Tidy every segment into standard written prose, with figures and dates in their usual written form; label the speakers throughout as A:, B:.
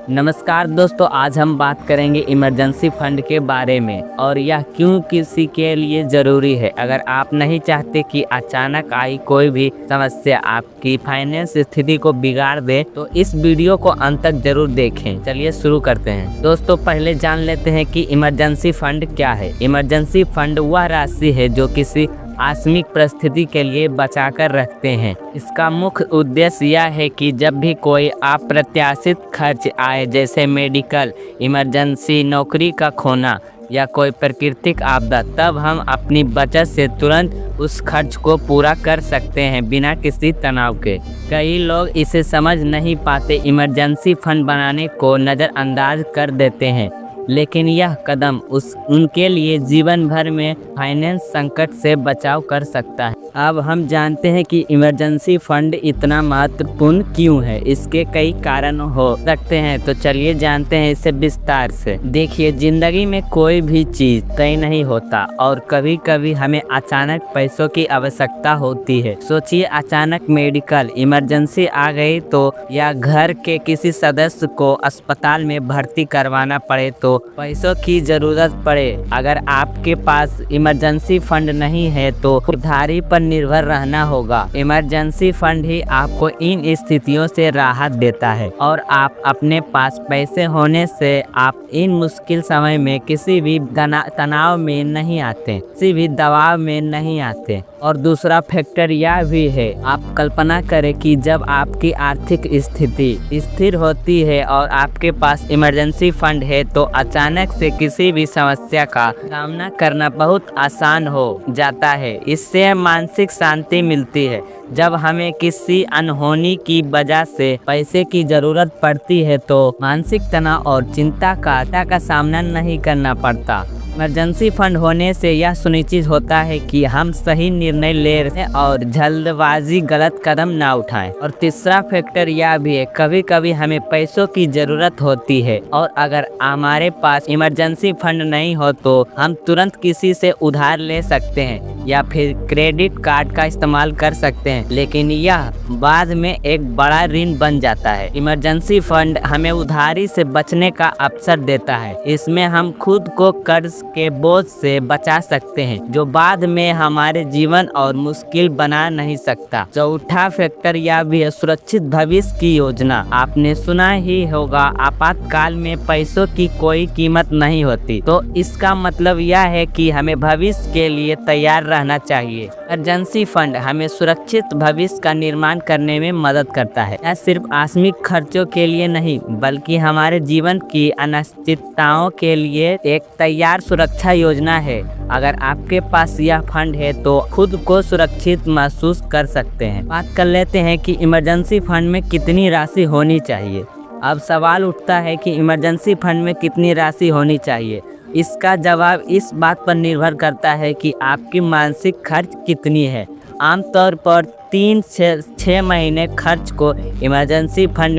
A: नमस्कार दोस्तों, आज हम बात करेंगे इमरजेंसी फंड के बारे में और यह क्यों किसी के लिए ज़रूरी है। अगर आप नहीं चाहते कि अचानक आई कोई भी समस्या आपकी फाइनेंस स्थिति को बिगाड़ दे तो इस वीडियो को अंत तक जरूर देखें। चलिए शुरू करते हैं। दोस्तों, पहले जान लेते हैं कि इमरजेंसी फंड क्या है। इमरजेंसी फंड वह राशि है जो किसी आकस्मिक परिस्थिति के लिए बचाकर रखते हैं। इसका मुख्य उद्देश्य यह है कि जब भी कोई अप्रत्याशित खर्च आए, जैसे मेडिकल इमरजेंसी, नौकरी का खोना या कोई प्राकृतिक आपदा, तब हम अपनी बचत से तुरंत उस खर्च को पूरा कर सकते हैं बिना किसी तनाव के। कई लोग इसे समझ नहीं पाते, इमरजेंसी फंड बनाने को नज़रअंदाज कर देते हैं, लेकिन यह कदम उनके लिए जीवन भर में फाइनेंस संकट से बचाव कर सकता है। अब हम जानते हैं कि इमरजेंसी फंड इतना महत्वपूर्ण क्यों है। इसके कई कारण हो सकते हैं, तो चलिए जानते हैं इसे विस्तार से। देखिए, जिंदगी में कोई भी चीज़ तय नहीं होता और कभी कभी हमें अचानक पैसों की आवश्यकता होती है। सोचिए, अचानक मेडिकल इमरजेंसी आ गई तो, या घर के किसी सदस्य को अस्पताल में भर्ती करवाना पड़े तो पैसों की जरूरत पड़े। अगर आपके पास इमरजेंसी फंड नहीं है तो उधारी पर निर्भर रहना होगा। इमरजेंसी फंड ही आपको इन स्थितियों से राहत देता है और आप अपने पास पैसे होने से आप इन मुश्किल समय में किसी भी तनाव में नहीं आते, किसी भी दबाव में नहीं आते। और दूसरा फैक्टर यह भी है, आप कल्पना करें कि जब आपकी आर्थिक स्थिति स्थिर होती है और आपके पास इमरजेंसी फंड है तो अचानक से किसी भी समस्या का सामना करना बहुत आसान हो जाता है। इससे मानसिक शांति मिलती है। जब हमें किसी अनहोनी की वजह से पैसे की जरूरत पड़ती है तो मानसिक तनाव और चिंता का सामना नहीं करना पड़ता। इमरजेंसी फंड होने से यह सुनिश्चित होता है कि हम सही निर्णय ले रहे और जल्दबाजी गलत कदम ना उठाएं। और तीसरा फैक्टर यह भी है, कभी कभी हमें पैसों की ज़रूरत होती है और अगर हमारे पास इमरजेंसी फंड नहीं हो तो हम तुरंत किसी से उधार ले सकते हैं या फिर क्रेडिट कार्ड का इस्तेमाल कर सकते हैं, लेकिन यह बाद में एक बड़ा ऋण बन जाता है। इमरजेंसी फंड हमें उधारी से बचने का अवसर देता है। इसमें हम खुद को कर्ज के बोझ से बचा सकते हैं जो बाद में हमारे जीवन और मुश्किल बना नहीं सकता। चौथा फैक्टर यह भी है, सुरक्षित भविष्य की योजना। आपने सुना ही होगा, आपातकाल में पैसों की कोई कीमत नहीं होती, तो इसका मतलब यह है कि हमें भविष्य के लिए तैयार रहना चाहिए। इमरजेंसी फंड हमें सुरक्षित भविष्य का निर्माण करने में मदद करता है। यह सिर्फ आकस्मिक खर्चों के लिए नहीं, बल्कि हमारे जीवन की अनिश्चितताओं के लिए एक तैयार सुरक्षा योजना है। अगर आपके पास यह फंड है तो खुद को सुरक्षित महसूस कर सकते हैं। बात कर लेते हैं कि इमरजेंसी फंड में कितनी राशि होनी चाहिए। अब सवाल उठता है कि इमरजेंसी फंड में कितनी राशि होनी चाहिए। इसका जवाब इस बात पर निर्भर करता है कि आपकी मासिक खर्च कितनी है। आमतौर पर 3 से 6 महीने खर्च को इमरजेंसी फंड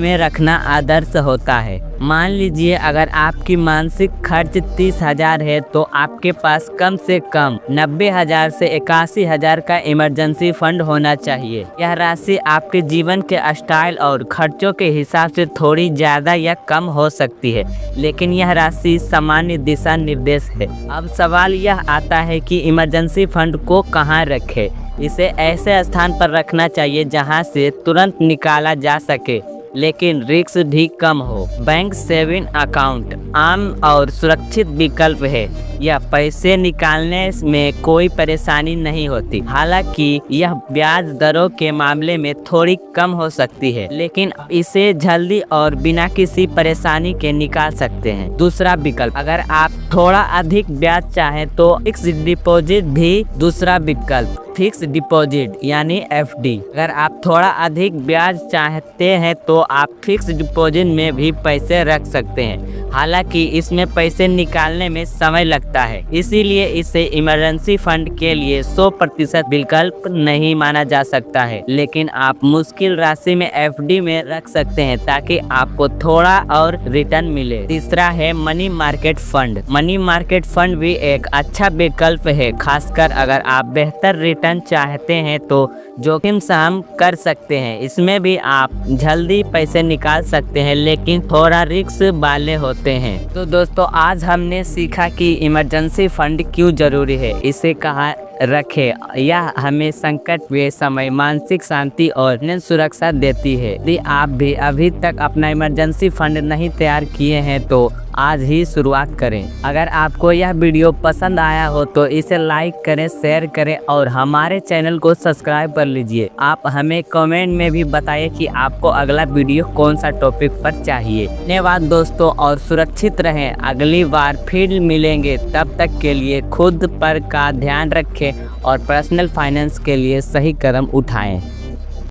A: में रखना आदर्श होता है। मान लीजिए, अगर आपकी मासिक खर्च 30,000 है तो आपके पास कम से कम 90,000 से 81,000 का इमरजेंसी फंड होना चाहिए। यह राशि आपके जीवन के स्टाइल और खर्चों के हिसाब से थोड़ी ज़्यादा या कम हो सकती है, लेकिन यह राशि सामान्य दिशा निर्देश है। अब सवाल यह आता है कि इमरजेंसी फंड को कहाँ रखें। इसे ऐसे स्थान पर रखना चाहिए जहां से तुरंत निकाला जा सके लेकिन रिस्क भी कम हो। बैंक सेविंग अकाउंट आम और सुरक्षित विकल्प है। यह पैसे निकालने में कोई परेशानी नहीं होती, हालांकि यह ब्याज दरों के मामले में थोड़ी कम हो सकती है, लेकिन इसे जल्दी और बिना किसी परेशानी के निकाल सकते हैं। दूसरा विकल्प, अगर आप थोड़ा अधिक ब्याज चाहें तो फिक्स डिपॉजिट भी दूसरा विकल्प। फिक्स डिपॉजिट यानी FD। अगर आप थोड़ा अधिक ब्याज चाहते हैं तो आप फिक्स डिपॉजिट में भी पैसे रख सकते हैं। हालांकि इसमें पैसे निकालने में समय लगता है, इसीलिए इसे इमरजेंसी फंड के लिए 100% विकल्प नहीं माना जा सकता है। लेकिन आप मुश्किल राशि में एफडी में रख सकते हैं ताकि आपको थोड़ा और रिटर्न मिले। तीसरा है money market fund. Money market fund भी एक अच्छा विकल्प है, खासकर अगर आप बेहतर रिटर्न चाहते हैं तो जोखिम सहन कर सकते हैं। इसमें भी आप जल्दी पैसे निकाल सकते हैं, लेकिन थोड़ा रिस्क वाले होते हैं। तो दोस्तों आज हमने सीखा कि इमरजेंसी फंड क्यों जरूरी है, इसे कहाँ रखें। यह हमें संकट के समय मानसिक शांति और सुरक्षा देती है। यदि आप भी अभी तक अपना इमरजेंसी फंड नहीं तैयार किए हैं तो आज ही शुरुआत करें। अगर आपको यह वीडियो पसंद आया हो तो इसे लाइक करें, शेयर करें और हमारे चैनल को सब्सक्राइब कर लीजिए। आप हमें कमेंट में भी बताइए कि आपको अगला वीडियो कौन सा टॉपिक पर चाहिए। धन्यवाद दोस्तों और सुरक्षित रहें। अगली बार फिर मिलेंगे, तब तक के लिए खुद पर का ध्यान रखें और पर्सनल फाइनेंस के लिए सही कदम उठाएं।